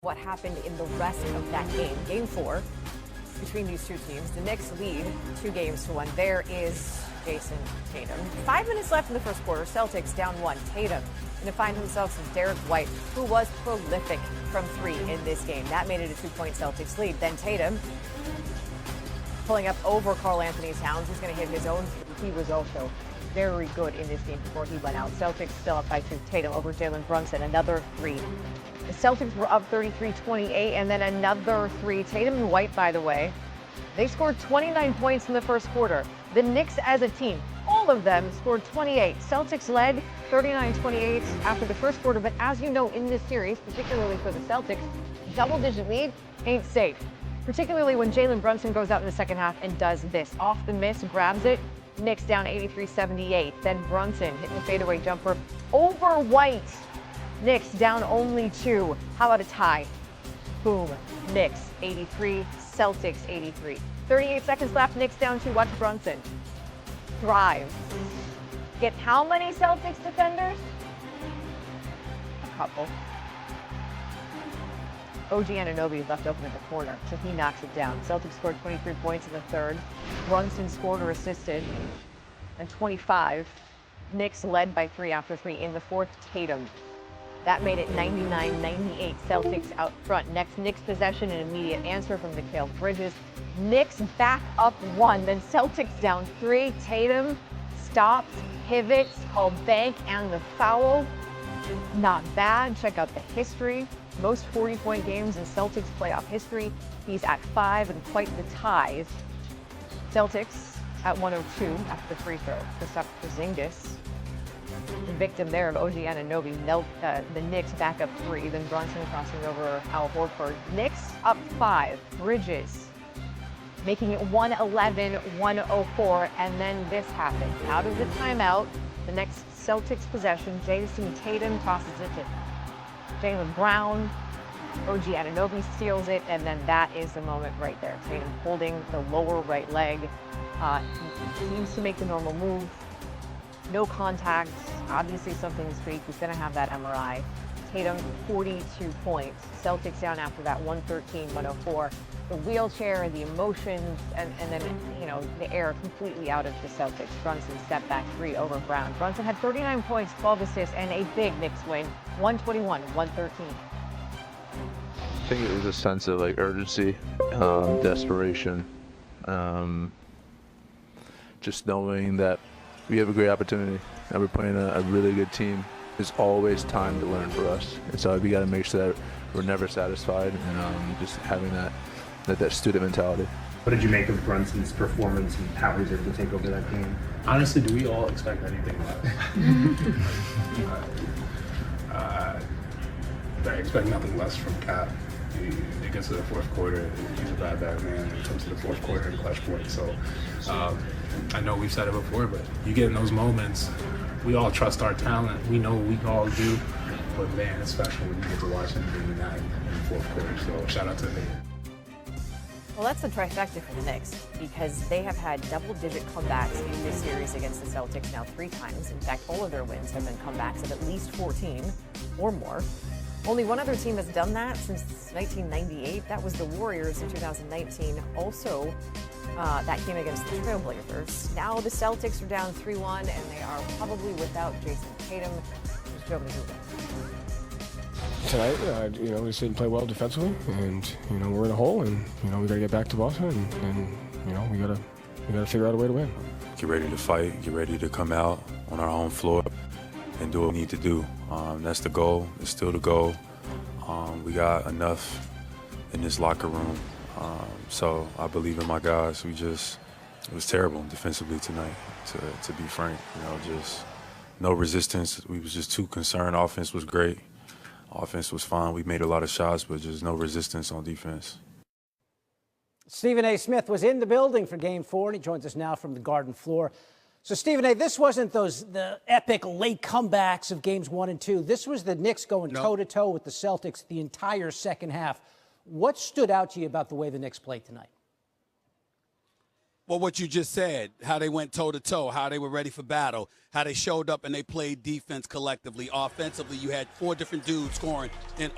What happened in the rest of that game. Game 4 between these two teams. The Knicks lead 2-1. There is Jason Tatum. 5 minutes left in the first quarter. Celtics down 1. Tatum going to find himself some Derek White, who was prolific from 3 in this game. That made it a 2-point Celtics lead. Then Tatum pulling up over Karl Anthony Towns, who's going to hit his own. He was also very good in this game before he went out. Celtics still up by 2. Tatum over Jalen Brunson, another 3. The Celtics were up 33-28, and then another 3. Tatum and White, by the way, they scored 29 points in the first quarter. The Knicks as a team, all of them scored 28. Celtics led 39-28 after the first quarter, but as you know, in this series, particularly for the Celtics, double-digit lead ain't safe, particularly when Jalen Brunson goes out in the second half and does this. Off the miss, grabs it, Knicks down 83-78. Then Brunson hitting the fadeaway jumper over White. Knicks down only 2. How about a tie? Boom. Knicks 83, Celtics 83. 38 seconds left. Knicks down 2. Watch Brunson. Drive. Get how many Celtics defenders? A couple. OG Anunoby left open in the corner, so he knocks it down. Celtics scored 23 points in the third. Brunson scored or assisted, and 25. Knicks led by 3 after 3 in the fourth. Tatum. That made it 99-98. Celtics out front. Next Knicks possession, an immediate answer from Mikal Bridges. Knicks back up 1, then Celtics down 3. Tatum stops, pivots, called bank, and the foul. Not bad. Check out the history. Most 40-point games in Celtics playoff history. He's at 5 and quite the ties. Celtics at 102 after the free throw. Kristaps Porzingis, the victim there of OG Anunoby, knelt the Knicks back up 3. Then Brunson crossing over Al Horford. Knicks up 5. Bridges making it 111-104, and then this happened. Out of the timeout, the next Celtics possession, Jason Tatum tosses it to Jaylen Brown. OG Anunoby steals it, and then that is the moment right there. Tatum holding the lower right leg. Seems to make the normal move. No contact. Obviously something's tweaked. He's going to have that MRI. Tatum, 42 points. Celtics down after that, 113-104. The wheelchair, the emotions, and then, you know, the air completely out of the Celtics. Brunson step back 3 over Brown. Brunson had 39 points, 12 assists, and a big Knicks win, 121-113. I think it was a sense of like urgency, desperation, just knowing that we have a great opportunity and we're playing a really good team. There's always time to learn for us, and so we got to make sure that we're never satisfied, and just having that student mentality. What did you make of Brunson's performance and how he was able to take over that game? Honestly, do we all expect anything less? I expect nothing less from Cap. It gets to the fourth quarter, he's a bad man when it comes to the fourth quarter and clutch points. So I know we've said it before, but you get in those moments, we all trust our talent. We know we all do, but man, it's special when you get to watch him doing that in the fourth quarter. So shout out to him. Well, that's the trifecta for the Knicks, because they have had double-digit comebacks in this series against the Celtics now 3 times. In fact, all of their wins have been comebacks of at least 14 or more. Only one other team has done that since 1998. That was the Warriors in 2019. Also, that came against the Trailblazers. Now the Celtics are down 3-1, and they are probably without Jason Tatum. Here's Joe Mazzulla. Tonight, we just didn't play well defensively, and we're in a hole, and we got to get back to Boston, and we got to figure out a way to win. Get ready to fight. Get ready to come out on our home floor and do what we need to do. That's the goal. It's still the goal. We got enough in this locker room, so I believe in my guys. It was terrible defensively tonight, to be frank. Just no resistance. We was just too concerned. Offense was great. Offense was fine. We made a lot of shots, but just no resistance on defense. Stephen A. Smith was in the building for Game 4, and he joins us now from the Garden floor. So, Stephen A., this wasn't the epic late comebacks of Games 1 and 2. This was the Knicks going toe-to-toe with the Celtics the entire second half. What stood out to you about the way the Knicks played tonight? Well, what you just said, how they went toe-to-toe, how they were ready for battle, how they showed up and they played defense collectively. Offensively, you had 4 different dudes scoring in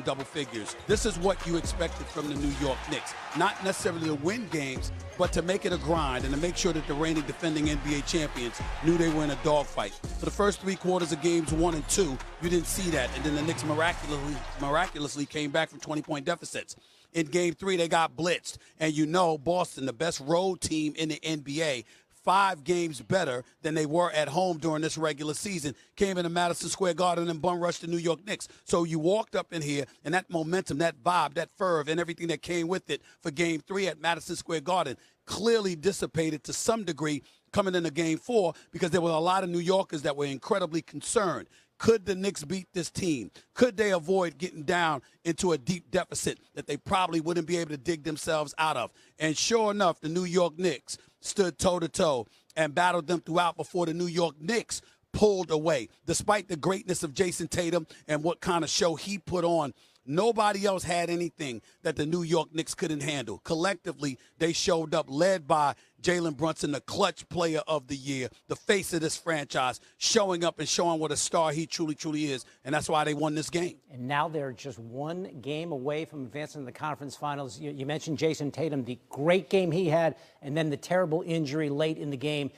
double figures. This is what you expected from the New York Knicks. Not necessarily to win games, but to make it a grind and to make sure that the reigning defending NBA champions knew they were in a dogfight. For the first 3 quarters of games 1 and 2, you didn't see that. And then the Knicks miraculously came back from 20-point deficits. In Game 3, they got blitzed. And you know Boston, the best road team in the NBA, 5 games better than they were at home during this regular season, came into Madison Square Garden and bum rushed the New York Knicks. So you walked up in here, and that momentum, that vibe, that fervor, and everything that came with it for Game 3 at Madison Square Garden clearly dissipated to some degree coming into Game 4 because there were a lot of New Yorkers that were incredibly concerned. Could the Knicks beat this team? Could they avoid getting down into a deep deficit that they probably wouldn't be able to dig themselves out of? And sure enough, the New York Knicks stood toe-to-toe and battled them throughout before the New York Knicks pulled away. Despite the greatness of Jason Tatum and what kind of show he put on, nobody else had anything that the New York Knicks couldn't handle. Collectively, they showed up, led by Jalen Brunson, the clutch player of the year, the face of this franchise, showing up and showing what a star he truly, truly is. And that's why they won this game. And now they're just 1 game away from advancing to the conference finals. You mentioned Jason Tatum, the great game he had, and then the terrible injury late in the game.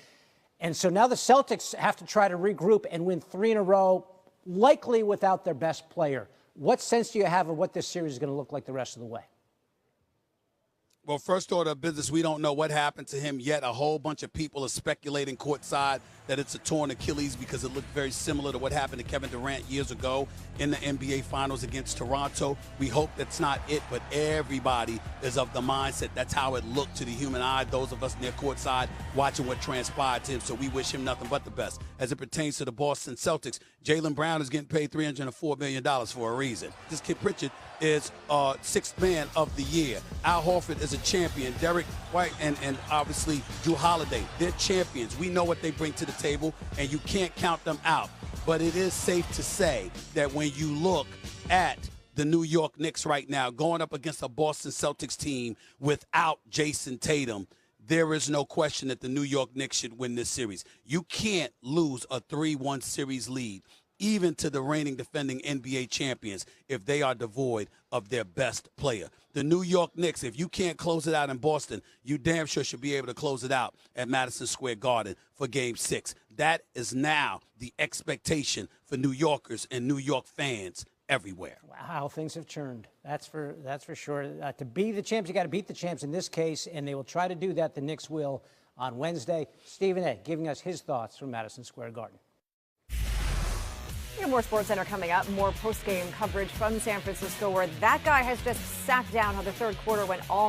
And so now the Celtics have to try to regroup and win 3 in a row, likely without their best player. What sense do you have of what this series is going to look like the rest of the way? Well, first order of business, we don't know what happened to him yet. A whole bunch of people are speculating courtside that it's a torn Achilles because it looked very similar to what happened to Kevin Durant years ago in the NBA Finals against Toronto. We hope that's not it, but everybody is of the mindset that's how it looked to the human eye, those of us near courtside watching what transpired to him. So we wish him nothing but the best. As it pertains to the Boston Celtics, Jalen Brown is getting paid $304 million for a reason. This kid Pritchard is 6th man of the year. Al Horford is a champion. Derek White and obviously Drew Holiday, they're champions. We know what they bring to the table, and you can't count them out. But it is safe to say that when you look at the New York Knicks right now going up against a Boston Celtics team without Jason Tatum, there is no question that the New York Knicks should win this series. You can't lose a 3-1 series lead, even to the reigning defending NBA champions, if they are devoid of their best player. The New York Knicks, if you can't close it out in Boston, you damn sure should be able to close it out at Madison Square Garden for Game 6. That is now the expectation for New Yorkers and New York fans everywhere. Wow, things have churned. That's for sure. To be the champs, you got to beat the champs in this case, and they will try to do that. The Knicks will on Wednesday. Stephen A. giving us his thoughts from Madison Square Garden. More SportsCenter coming up. More post-game coverage from San Francisco, where that guy has just sat down how the third quarter went all